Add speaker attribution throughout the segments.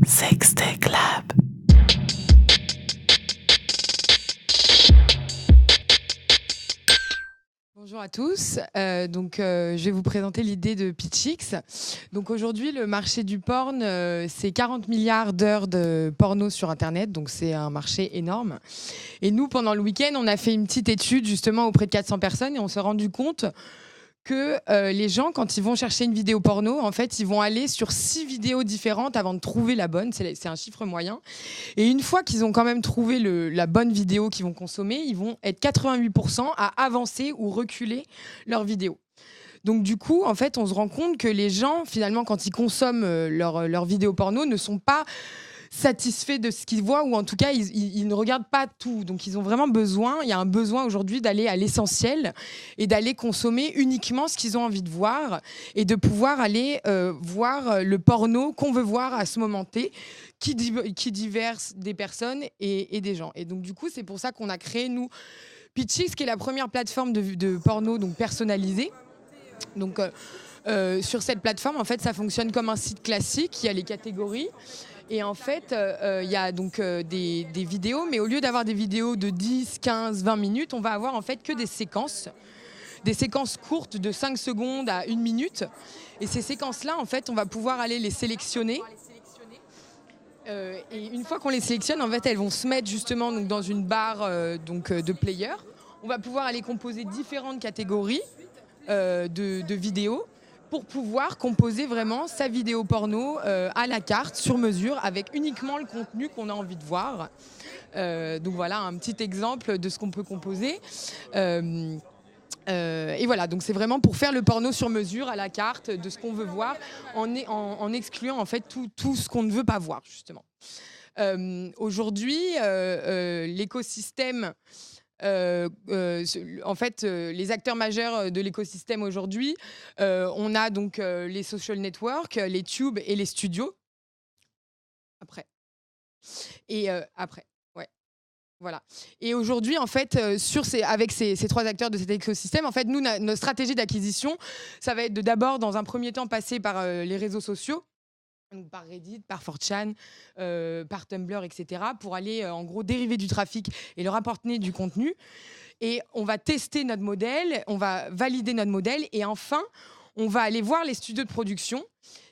Speaker 1: Sextech Lab.
Speaker 2: Bonjour à tous. Je vais vous présenter l'idée de Pitchix. Donc aujourd'hui, le marché du porn, c'est 40 milliards d'heures de porno sur Internet. Donc c'est un marché énorme. Et nous, pendant le week-end, on a fait une petite étude justement auprès de 400 personnes et on s'est rendu compte que les gens, quand ils vont chercher une vidéo porno, en fait, ils vont aller sur 6 vidéos différentes avant de trouver la bonne. C'est un chiffre moyen. Et une fois qu'ils ont quand même trouvé la bonne vidéo qu'ils vont consommer, ils vont être 88% à avancer ou reculer leur vidéo. Donc du coup, en fait, on se rend compte que les gens, finalement, quand ils consomment leur vidéo porno, ne sont pas satisfaits de ce qu'ils voient, ou en tout cas, ils ne regardent pas tout. Donc ils ont vraiment besoin, il y a un besoin aujourd'hui d'aller à l'essentiel et d'aller consommer uniquement ce qu'ils ont envie de voir et de pouvoir aller voir le porno qu'on veut voir à ce moment T, qui diverse des personnes et des gens. Et donc du coup, c'est pour ça qu'on a créé, nous, Pitchix, qui est la première plateforme de porno donc personnalisée. Donc sur cette plateforme, en fait, ça fonctionne comme un site classique. Il y a les catégories. Et en fait, il y a donc des vidéos, mais au lieu d'avoir des vidéos de 10, 15, 20 minutes, on va avoir en fait que des séquences courtes de 5 secondes à 1 minute. Et ces séquences-là, en fait, on va pouvoir aller les sélectionner. Et une fois qu'on les sélectionne, en fait, elles vont se mettre justement donc, dans une barre de player. On va pouvoir aller composer différentes catégories de vidéos pour pouvoir composer vraiment sa vidéo porno à la carte, sur mesure, avec uniquement le contenu qu'on a envie de voir. Donc voilà un petit exemple de ce qu'on peut composer. Et voilà, donc c'est vraiment pour faire le porno sur mesure, à la carte, de ce qu'on veut voir, en excluant en fait tout ce qu'on ne veut pas voir, justement. Aujourd'hui, l'écosystème... en fait, les acteurs majeurs de l'écosystème aujourd'hui, on a donc les social networks, les tubes et les studios. Après. Et après, ouais. Voilà. Et aujourd'hui, en fait, avec ces 3 acteurs de cet écosystème, en fait, nous, notre stratégie d'acquisition, ça va être de d'abord, dans un premier temps, passer par les réseaux sociaux. Donc par Reddit, par 4chan, par Tumblr, etc., pour aller en gros dériver du trafic et leur apporter du contenu. Et on va tester notre modèle, on va valider notre modèle, et enfin, on va aller voir les studios de production.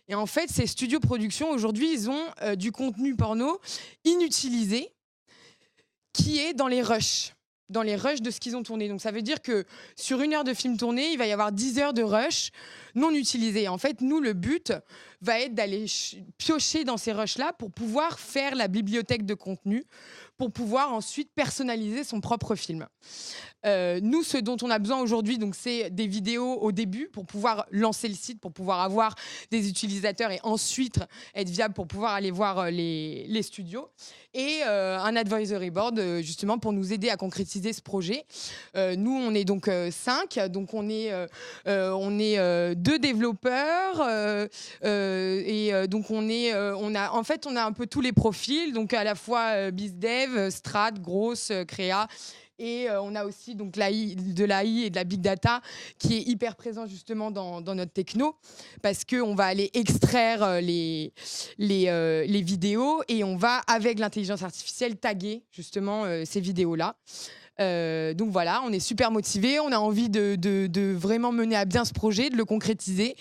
Speaker 2: Et en fait, ces studios de production, aujourd'hui, ils ont du contenu porno inutilisé qui est dans les rushs de ce qu'ils ont tourné. Donc ça veut dire que sur 1 heure de film tourné, il va y avoir 10 heures de rush non utilisés. En fait, nous, le but va être d'aller piocher dans ces rushs-là pour pouvoir faire la bibliothèque de contenu, pour pouvoir ensuite personnaliser son propre film. Nous, ce dont on a besoin aujourd'hui, donc, c'est des vidéos au début pour pouvoir lancer le site, pour pouvoir avoir des utilisateurs et ensuite être viable pour pouvoir aller voir les studios. Et un advisory board, justement, pour nous aider à concrétiser ce projet. Nous, on est donc 5. Donc, on est 2 développeurs. Donc, on a un peu tous les profils. Donc, à la fois BizDev, Strat, grosse, créa. Et on a aussi donc de l'AI et de la big data qui est hyper présent justement dans notre techno, parce qu'on va aller extraire les vidéos et on va, avec l'intelligence artificielle, taguer justement ces vidéos-là. Donc voilà, on est super motivés, on a envie de vraiment mener à bien ce projet, de le concrétiser.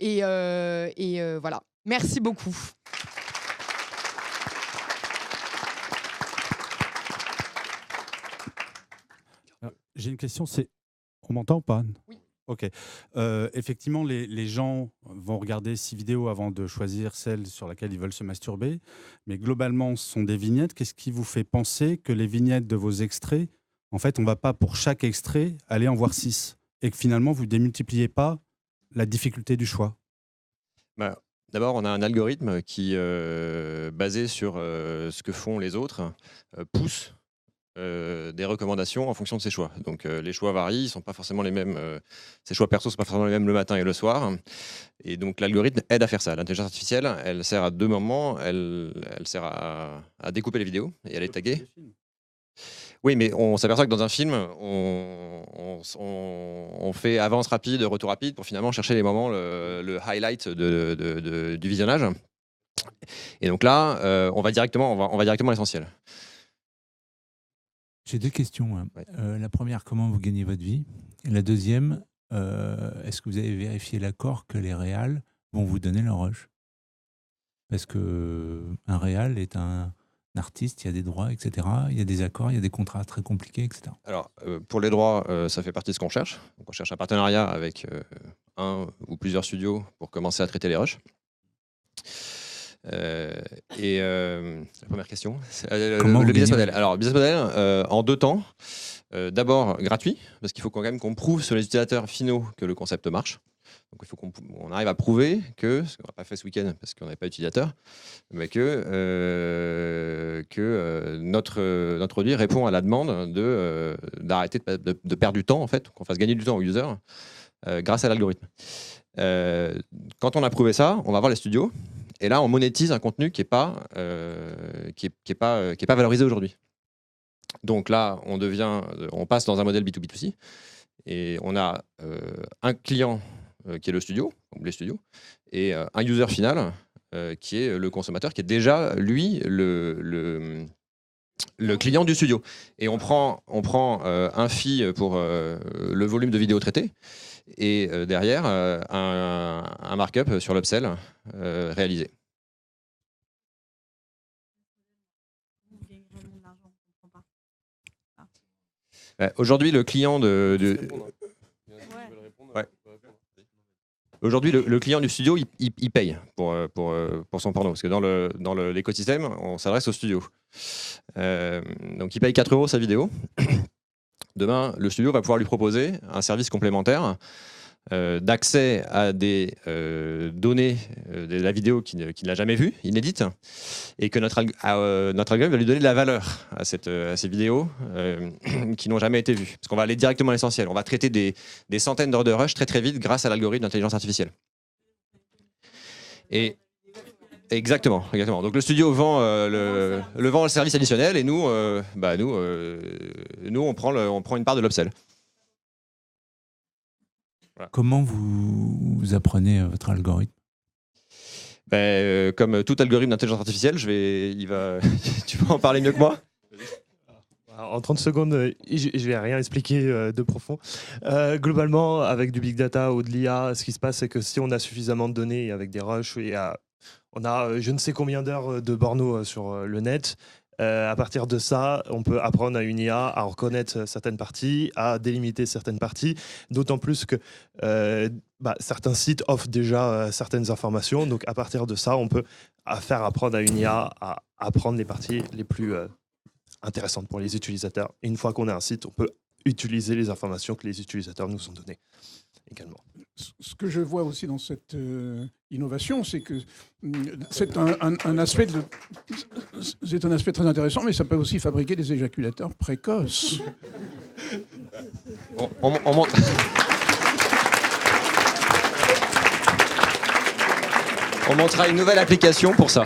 Speaker 2: Et voilà. Merci beaucoup.
Speaker 3: J'ai une question, on m'entend ou pas?
Speaker 2: Oui.
Speaker 3: Ok. Effectivement, les gens vont regarder 6 vidéos avant de choisir celle sur laquelle ils veulent se masturber. Mais globalement, ce sont des vignettes. Qu'est-ce qui vous fait penser que les vignettes de vos extraits, en fait, on ne va pas pour chaque extrait aller en voir 6 et que finalement, vous ne démultipliez pas la difficulté du choix?
Speaker 4: D'abord, on a un algorithme qui, basé sur ce que font les autres, pousse des recommandations en fonction de ses choix. Donc les choix varient, ils sont pas forcément les mêmes. Ses choix perso sont pas forcément les mêmes le matin et le soir. Et donc l'algorithme aide à faire ça. L'intelligence artificielle, elle sert à 2 moments. Elle sert à découper les vidéos et à les taguer. Oui, mais on s'aperçoit que dans un film, on fait avance rapide, retour rapide pour finalement chercher les moments, le highlight du visionnage. Et donc là, on va directement à l'essentiel.
Speaker 1: J'ai 2 questions.
Speaker 4: Ouais.
Speaker 1: La première, comment vous gagnez votre vie? Et la deuxième, est-ce que vous avez vérifié l'accord que les réals vont vous donner leur rush? Parce qu'un réal est un artiste, il y a des droits, etc. Il y a des accords, il y a des contrats très compliqués, etc.
Speaker 4: Alors, pour les droits, ça fait partie de ce qu'on cherche. Donc, on cherche un partenariat avec un ou plusieurs studios pour commencer à traiter les rushs. La première question, c'est
Speaker 1: Comment
Speaker 4: le
Speaker 1: vous
Speaker 4: business
Speaker 1: gagnez
Speaker 4: model. Alors, business model, en 2 temps. D'abord, gratuit, parce qu'il faut quand même qu'on prouve sur les utilisateurs finaux que le concept marche. Donc, il faut qu'on arrive à prouver que, ce qu'on n'a pas fait ce week-end parce qu'on n'avait pas d'utilisateur, mais que notre produit répond à la demande d'arrêter de perdre du temps, en fait, qu'on fasse gagner du temps aux users grâce à l'algorithme. Quand on a prouvé ça, on va voir les studios, et là, on monétise un contenu qui n'est pas valorisé aujourd'hui. Donc là, on passe dans un modèle B2B2C, et on a un client qui est le studio, donc les studios, et un user final qui est le consommateur, qui est déjà, lui, le client du studio. Et on prend un fee pour le volume de vidéos traitées, et derrière, un markup sur l'upsell réalisé. Aujourd'hui, le client Aujourd'hui, le client du studio, il paye pour son porno. Parce que dans l'écosystème, on s'adresse au studio. Donc, il paye 4 € sa vidéo. Demain, le studio va pouvoir lui proposer un service complémentaire d'accès à des données de la vidéo qu'il n'a jamais vue, inédite, et que notre algorithme va lui donner de la valeur à ces vidéos qui n'ont jamais été vues. Parce qu'on va aller directement à l'essentiel. On va traiter des centaines d'heures de rush très très vite grâce à l'algorithme d'intelligence artificielle. Et exactement. Donc le studio vend le service additionnel, et nous, on prend une part de l'upsell. Voilà.
Speaker 1: Comment vous apprenez votre algorithme?
Speaker 4: Comme tout algorithme d'intelligence artificielle, tu vas en parler mieux que moi.
Speaker 5: En 30 secondes, je vais rien expliquer de profond. Globalement, avec du big data ou de l'IA, ce qui se passe, c'est que si on a suffisamment de données avec des rushs, on a je ne sais combien d'heures de borno sur le net. À partir de ça, on peut apprendre à une IA à reconnaître certaines parties, à délimiter certaines parties, d'autant plus que certains sites offrent déjà certaines informations. Donc à partir de ça, on peut faire apprendre à une IA à apprendre les parties les plus intéressantes pour les utilisateurs. Et une fois qu'on a un site, on peut utiliser les informations que les utilisateurs nous ont données également.
Speaker 6: Ce que je vois aussi dans cette innovation, c'est que c'est un aspect très intéressant, mais ça peut aussi fabriquer des éjaculateurs précoces.
Speaker 4: On montrera une nouvelle application pour ça.